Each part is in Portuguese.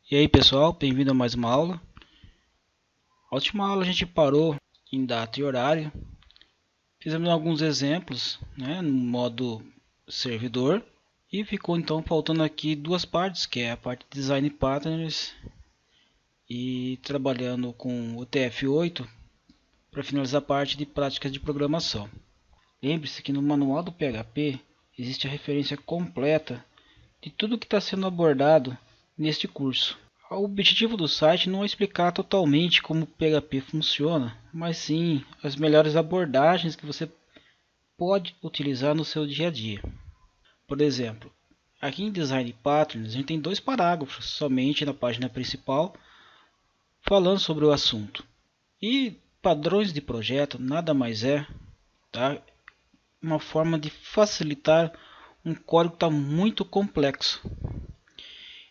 E aí pessoal, bem-vindo a mais uma aula. A última aula a gente parou em data e horário. Fizemos alguns exemplos, no modo servidor. E ficou então faltando aqui duas partes, que é a parte de Design Patterns e trabalhando com o TF8 para finalizar a parte de práticas de programação. Lembre-se que no manual do PHP existe a referência completa de tudo que está sendo abordado neste curso. O objetivo do site não é explicar totalmente como o PHP funciona, mas sim as melhores abordagens que você pode utilizar no seu dia a dia. Por exemplo, aqui em Design Patterns a gente tem dois parágrafos somente na página principal falando sobre o assunto. E padrões de projeto nada mais é, uma forma de facilitar um código que está muito complexo.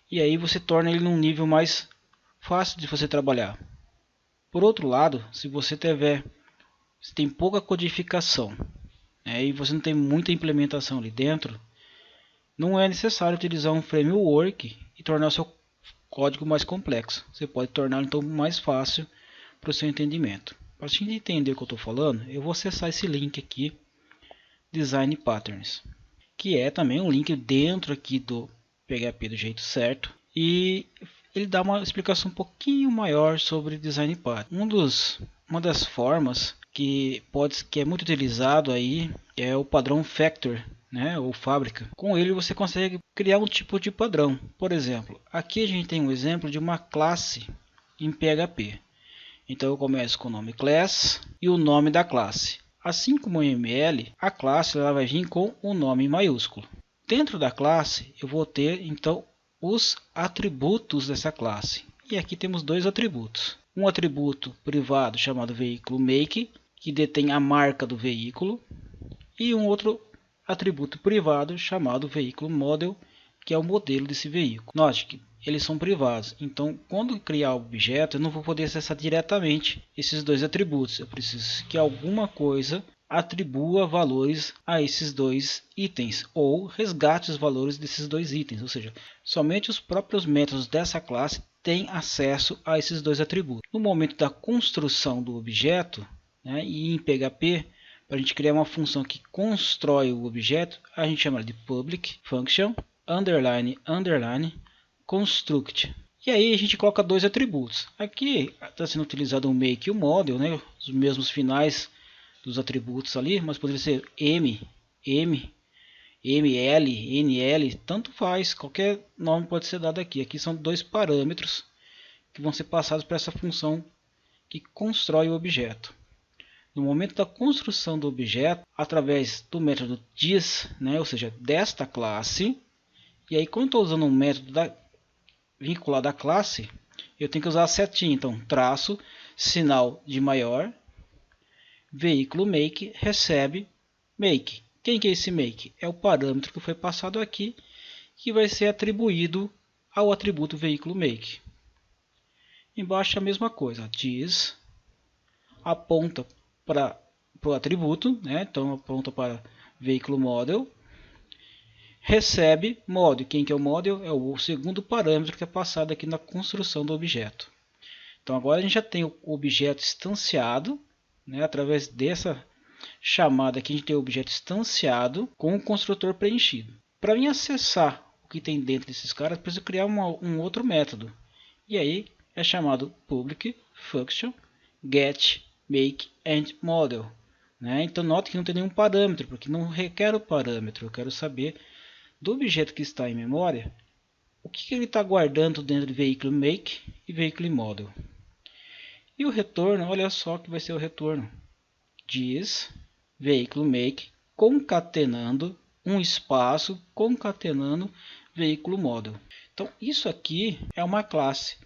E aí você torna ele num nível mais fácil de você trabalhar. Por outro lado, se você tem pouca codificação, e você não tem muita implementação ali dentro, não é necessário utilizar um framework e tornar o seu código mais complexo. Você pode torná-lo então mais fácil para o seu entendimento. Para a gente entender o que eu estou falando, eu vou acessar esse link aqui, Design Patterns, que é também um link dentro aqui do PHP do jeito certo, e ele dá uma explicação um pouquinho maior sobre Design Patterns. Uma das formas que é muito utilizado aí é o padrão Factory, ou fábrica. Com ele você consegue criar um tipo de padrão. Por exemplo, aqui a gente tem um exemplo de uma classe em PHP. Então eu começo com o nome class e o nome da classe. Assim como em ML, a classe ela vai vir com o nome maiúsculo. Dentro da classe eu vou ter então os atributos dessa classe. E aqui temos dois atributos. Um atributo privado chamado veículo make, que detém a marca do veículo, e um outro atributo privado chamado veículo model, que é o modelo desse veículo. Note que eles são privados, então quando criar o objeto eu não vou poder acessar diretamente esses dois atributos. Eu preciso que alguma coisa atribua valores a esses dois itens ou resgate os valores desses dois itens, ou seja, somente os próprios métodos dessa classe têm acesso a esses dois atributos. No momento da construção do objeto, e em PHP, para a gente criar uma função que constrói o objeto, a gente chama de public function underline underline construct. E aí a gente coloca dois atributos. Aqui está sendo utilizado o make e o model, os mesmos finais dos atributos ali, mas poderia ser m, ml, nl, tanto faz, qualquer nome pode ser dado aqui. Aqui são dois parâmetros que vão ser passados para essa função que constrói o objeto. No momento da construção do objeto, através do método this, ou seja, desta classe, e aí quando estou usando um método vinculado à classe, eu tenho que usar a setinha, então traço, sinal de maior, veículo make recebe make. Quem que é esse make? É o parâmetro que foi passado aqui, que vai ser atribuído ao atributo veículo make. Embaixo a mesma coisa, this aponta para o atributo, então aponta para veículo model, recebe model. Quem que é o model? É o segundo parâmetro que é passado aqui na construção do objeto. Então agora a gente já tem o objeto instanciado, através dessa chamada aqui a gente tem o objeto instanciado com o construtor preenchido. Para mim acessar o que tem dentro desses caras, preciso criar um outro método. E aí é chamado public function get make and model. Então note que não tem nenhum parâmetro, porque não requer o parâmetro. Eu quero saber do objeto que está em memória, o que ele está guardando dentro de veículo make e veículo model. E o retorno, olha só que vai ser o retorno. Diz veículo make concatenando um espaço, concatenando veículo model. Então isso aqui é uma classe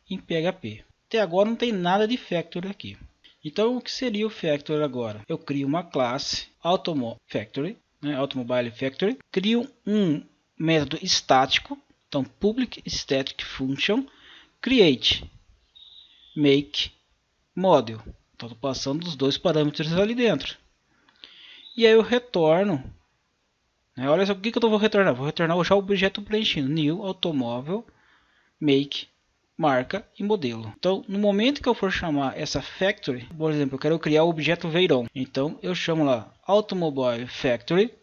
em PHP. Até agora não tem nada de factory aqui. Então o que seria o factory agora? Eu crio uma classe Automobile Factory, crio um método estático, então public static function create make model. Então estou passando os dois parâmetros ali dentro. E aí eu retorno. Olha só o que eu vou retornar. Vou retornar já o objeto preenchido. New automóvel make marca e modelo. Então, no momento que eu for chamar essa factory, por exemplo, eu quero criar o objeto Veyron. Então, eu chamo lá Automobile Factory,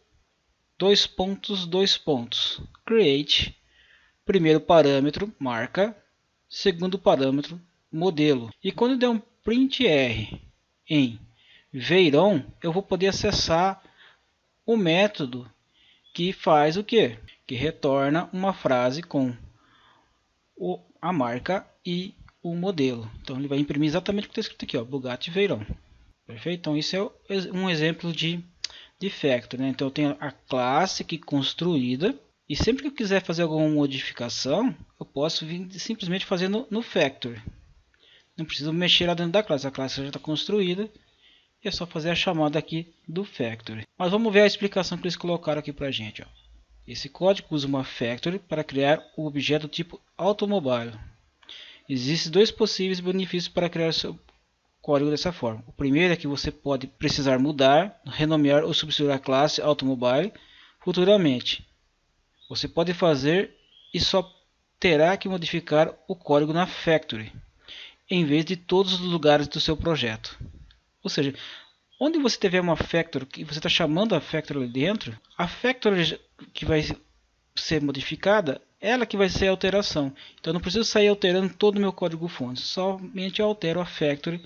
dois pontos, create, primeiro parâmetro, marca, segundo parâmetro, modelo. E quando eu der um print R em Veyron, eu vou poder acessar o método que faz o quê? Que retorna uma frase com a marca e o modelo. Então ele vai imprimir exatamente o que está escrito aqui, ó, Bugatti Veyron. Perfeito? Então isso é um exemplo de factory, né? Então eu tenho a classe aqui construída e sempre que eu quiser fazer alguma modificação, eu posso vir simplesmente fazer no factory. Não preciso mexer lá dentro da classe, a classe já está construída e é só fazer a chamada aqui do factory. Mas vamos ver a explicação que eles colocaram aqui para a gente, ó. Esse código usa uma factory para criar o objeto tipo automobile. Existem dois possíveis benefícios para criar seu código dessa forma. O primeiro é que você pode precisar mudar, renomear ou substituir a classe automobile futuramente. Você pode fazer e só terá que modificar o código na factory, em vez de todos os lugares do seu projeto. Ou seja, onde você tiver uma factory que você está chamando a factory ali dentro, a factory que vai ser modificada, ela que vai ser a alteração. Então eu não preciso sair alterando todo o meu código fonte, somente eu altero a factory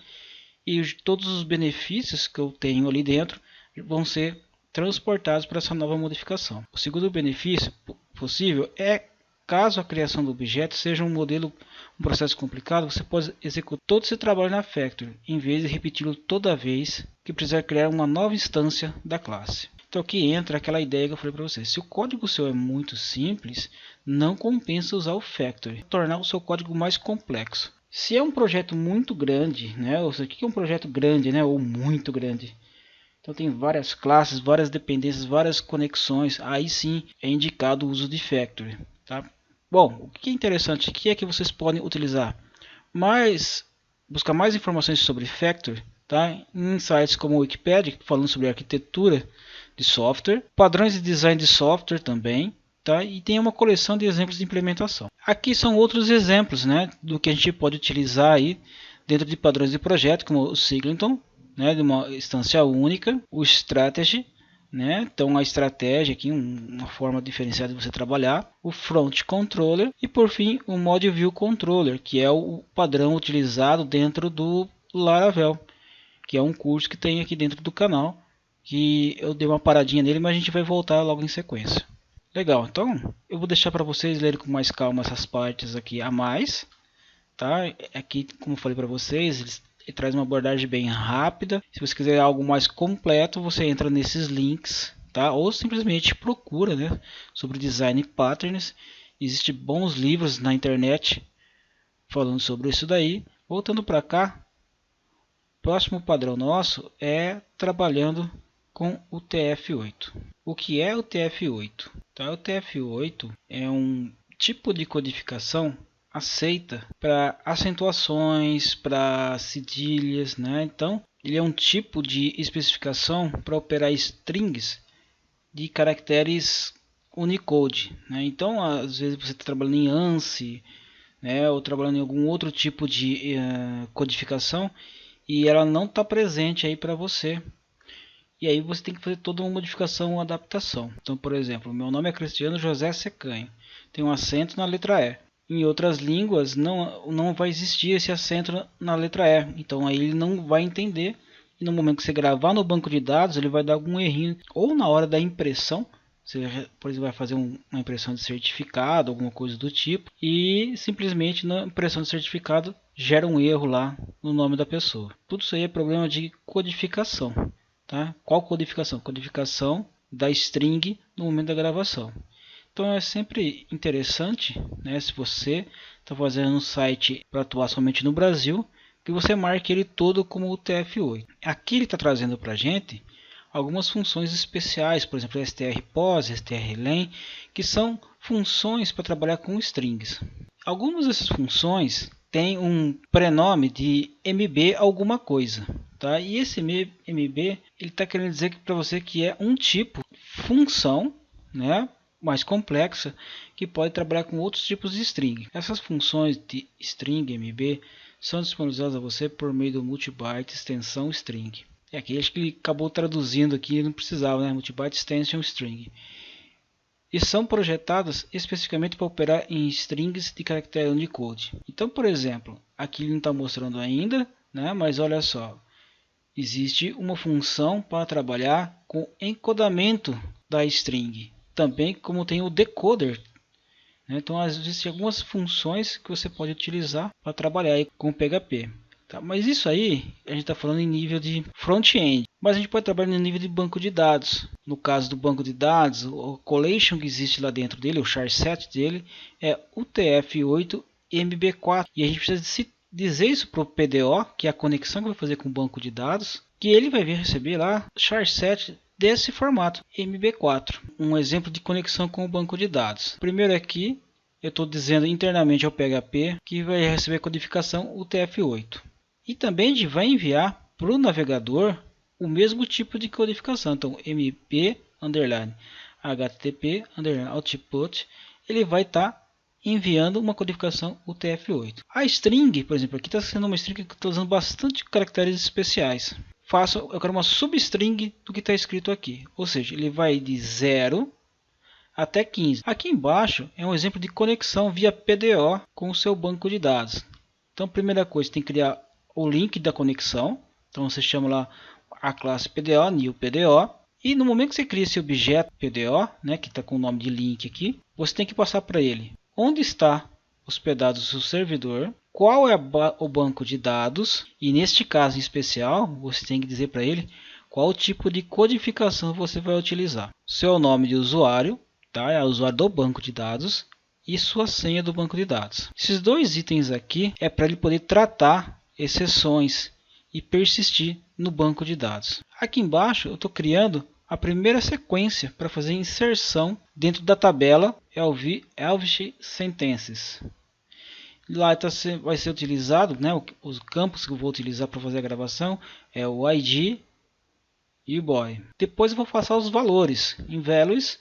e todos os benefícios que eu tenho ali dentro vão ser transportados para essa nova modificação. O segundo benefício possível é, caso a criação do objeto seja um processo complicado, você pode executar todo esse trabalho na factory, em vez de repeti-lo toda vez que precisar criar uma nova instância da classe. Então aqui entra aquela ideia que eu falei para vocês. Se o código seu é muito simples, não compensa usar o factory, tornar o seu código mais complexo. Se é um projeto muito grande, né? Ou seja, o que é um projeto grande, né? Ou muito grande? Então tem várias classes, várias dependências, várias conexões. Aí sim é indicado o uso de factory, tá? Bom, o que é interessante aqui é que vocês podem utilizar buscar mais informações sobre factory, tá? Em sites como o Wikipedia, falando sobre arquitetura de software, padrões de design de software também, tá? E tem uma coleção de exemplos de implementação. Aqui são outros exemplos, né, do que a gente pode utilizar aí dentro de padrões de projeto, como o Singleton, né, de uma instância única, o Strategy, né, então a estratégia aqui, uma forma diferenciada de você trabalhar, o Front Controller e por fim o Model View Controller, que é o padrão utilizado dentro do Laravel, que é um curso que tem aqui dentro do canal, que eu dei uma paradinha nele, mas a gente vai voltar logo em sequência. Legal, então eu vou deixar para vocês lerem com mais calma essas partes aqui a mais, tá? Aqui, como eu falei para vocês, ele traz uma abordagem bem rápida. Se você quiser algo mais completo, você entra nesses links, tá? Ou simplesmente procura, né, sobre design patterns. Existem bons livros na internet falando sobre isso daí. Voltando para cá, próximo padrão nosso é trabalhando com o TF8. O que é o TF8? Tá? O TF8 é um tipo de codificação aceita para acentuações, para cedilhas, né? Então, ele é um tipo de especificação para operar strings de caracteres Unicode, né? Então, às vezes você está trabalhando em ANSI, né? Ou trabalhando em algum outro tipo de codificação e ela não está presente aí para você. E aí você tem que fazer toda uma modificação, uma adaptação. Então, por exemplo, meu nome é Cristiano José Secanho, tem um acento na letra E. Em outras línguas não vai existir esse acento na letra E, então aí ele não vai entender. E no momento que você gravar no banco de dados, ele vai dar algum errinho, ou na hora da impressão, você, por exemplo, vai fazer uma impressão de certificado, alguma coisa do tipo, e simplesmente na impressão de certificado gera um erro lá no nome da pessoa. Tudo isso aí é problema de codificação, tá? Qual codificação? Codificação da string no momento da gravação. Então é sempre interessante, né, se você está fazendo um site para atuar somente no Brasil, que você marque ele todo como o TF8. Aqui ele está trazendo para a gente algumas funções especiais, por exemplo, strpos, strlen, que são funções para trabalhar com strings. Algumas dessas funções têm um prenome de mb alguma coisa, tá? E esse mb ele está querendo dizer para você que é um tipo função, né, mais complexa que pode trabalhar com outros tipos de string. Essas funções de string MB são disponibilizadas a você por meio do multibyte extensão string. É aqui, acho que ele acabou traduzindo aqui, não precisava, né? Multibyte extension string. E são projetadas especificamente para operar em strings de caractere Unicode. Então, por exemplo, aqui ele não está mostrando ainda, né? Mas olha só, existe uma função para trabalhar com encodamento da string, também como tem o decoder, né? Então existem algumas funções que você pode utilizar para trabalhar aí com o PHP. Tá? Mas isso aí a gente está falando em nível de front-end, mas a gente pode trabalhar no nível de banco de dados. No caso do banco de dados, o collection que existe lá dentro dele, o charset dele, é UTF-8 MB4, e a gente precisa dizer isso para o PDO, que é a conexão que vai fazer com o banco de dados, que ele vai vir receber lá charset desse formato MB4. Um exemplo de conexão com o banco de dados. Primeiro aqui eu estou dizendo internamente ao PHP que vai receber a codificação UTF-8. E também a gente vai enviar para o navegador o mesmo tipo de codificação. Então mp http output, ele vai estar enviando uma codificação UTF-8. A string, por exemplo, aqui está sendo uma string que está usando bastante caracteres especiais. Eu quero uma substring do que está escrito aqui. Ou seja, ele vai de 0 até 15. Aqui embaixo é um exemplo de conexão via PDO com o seu banco de dados. Então, primeira coisa, tem que criar o link da conexão. Então, você chama lá a classe PDO, new PDO. E no momento que você cria esse objeto PDO, né, que está com o nome de link aqui, você tem que passar para ele onde está hospedado o seu servidor, qual é o banco de dados, e neste caso em especial, você tem que dizer para ele qual tipo de codificação você vai utilizar. Seu nome de usuário, tá? É o usuário do banco de dados, e sua senha do banco de dados. Esses dois itens aqui é para ele poder tratar exceções e persistir no banco de dados. Aqui embaixo eu estou criando a primeira sequência para fazer inserção dentro da tabela Elvish Sentences. Lá vai ser utilizado, né, os campos que eu vou utilizar para fazer a gravação é o ID e o boy. Depois eu vou passar os valores em values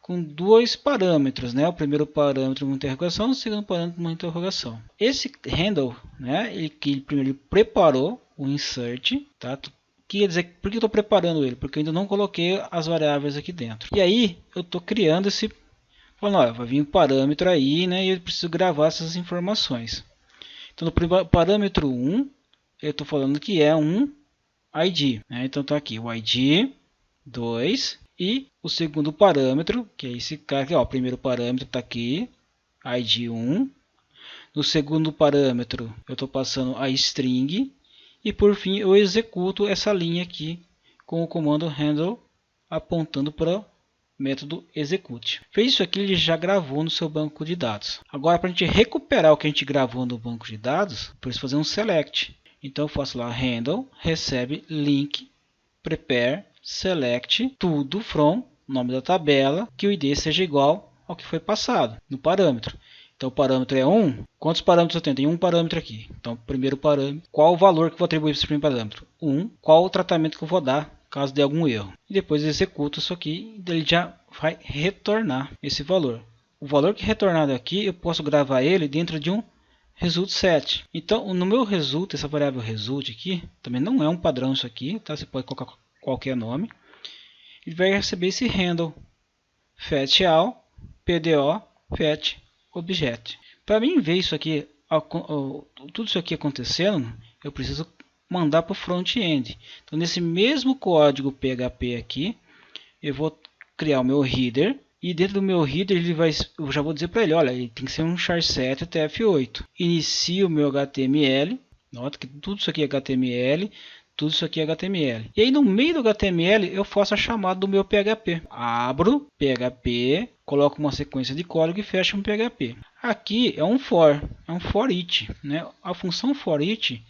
com dois parâmetros, né? O primeiro parâmetro uma interrogação, o segundo parâmetro uma interrogação. Esse handle, né, ele preparou o insert, tá? Quer dizer, por que eu estou preparando ele? Porque eu ainda não coloquei as variáveis aqui dentro. E aí eu estou criando esse, falando, olha, vai vir um parâmetro aí, né? E eu preciso gravar essas informações. Então no parâmetro 1, eu estou falando que é um ID, né? Então está aqui o ID 2 e o segundo parâmetro, que é esse cara aqui, ó, o primeiro parâmetro está aqui, ID 1. No segundo parâmetro eu estou passando a string. E por fim eu executo essa linha aqui com o comando handle apontando para o método execute. Fez isso aqui, ele já gravou no seu banco de dados. Agora, para a gente recuperar o que a gente gravou no banco de dados, preciso fazer um select. Então eu faço lá handle recebe link prepare select tudo from nome da tabela que o ID seja igual ao que foi passado no parâmetro. Então o parâmetro é 1. Quantos parâmetros eu tenho? Tem um parâmetro aqui. Então, primeiro parâmetro. Qual o valor que eu vou atribuir para esse primeiro parâmetro? 1. Qual o tratamento que eu vou dar caso dê algum erro? E depois executo isso aqui. Ele já vai retornar esse valor. O valor que é retornado aqui, eu posso gravar ele dentro de um result set. Então, no meu result, essa variável result aqui, também não é um padrão isso aqui. Tá? Você pode colocar qualquer nome. Ele vai receber esse handle fetch all pdo fetch objeto. Para mim ver isso aqui, tudo isso aqui acontecendo, eu preciso mandar para o front-end. Então nesse mesmo código PHP aqui, eu vou criar o meu header e dentro do meu header eu já vou dizer para ele, olha, ele tem que ser um charset UTF-8. Inicio o meu HTML, nota que tudo isso aqui é HTML. Tudo isso aqui é HTML. E aí no meio do HTML eu faço a chamada do meu PHP. Abro PHP, coloco uma sequência de código e fecho um PHP. Aqui é um for each, né? A função for each,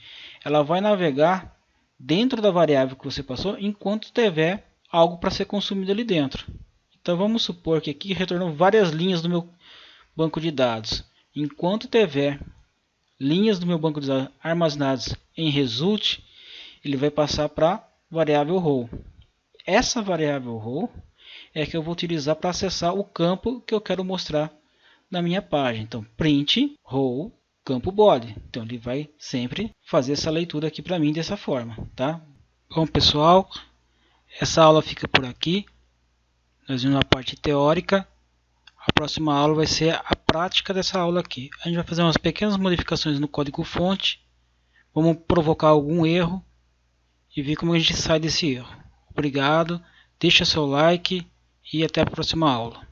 ela vai navegar dentro da variável que você passou enquanto tiver algo para ser consumido ali dentro. Então vamos supor que aqui retornou várias linhas do meu banco de dados. Enquanto tiver linhas do meu banco de dados armazenadas em result, ele vai passar para a variável row. Essa variável row é que eu vou utilizar para acessar o campo que eu quero mostrar na minha página. Então, print row campo body. Então, ele vai sempre fazer essa leitura aqui para mim dessa forma, tá? Bom, pessoal, essa aula fica por aqui. Nós vimos a parte teórica. A próxima aula vai ser a prática dessa aula aqui. A gente vai fazer umas pequenas modificações no código-fonte. Vamos provocar algum erro e ver como a gente sai desse erro. Obrigado, deixa seu like e até a próxima aula.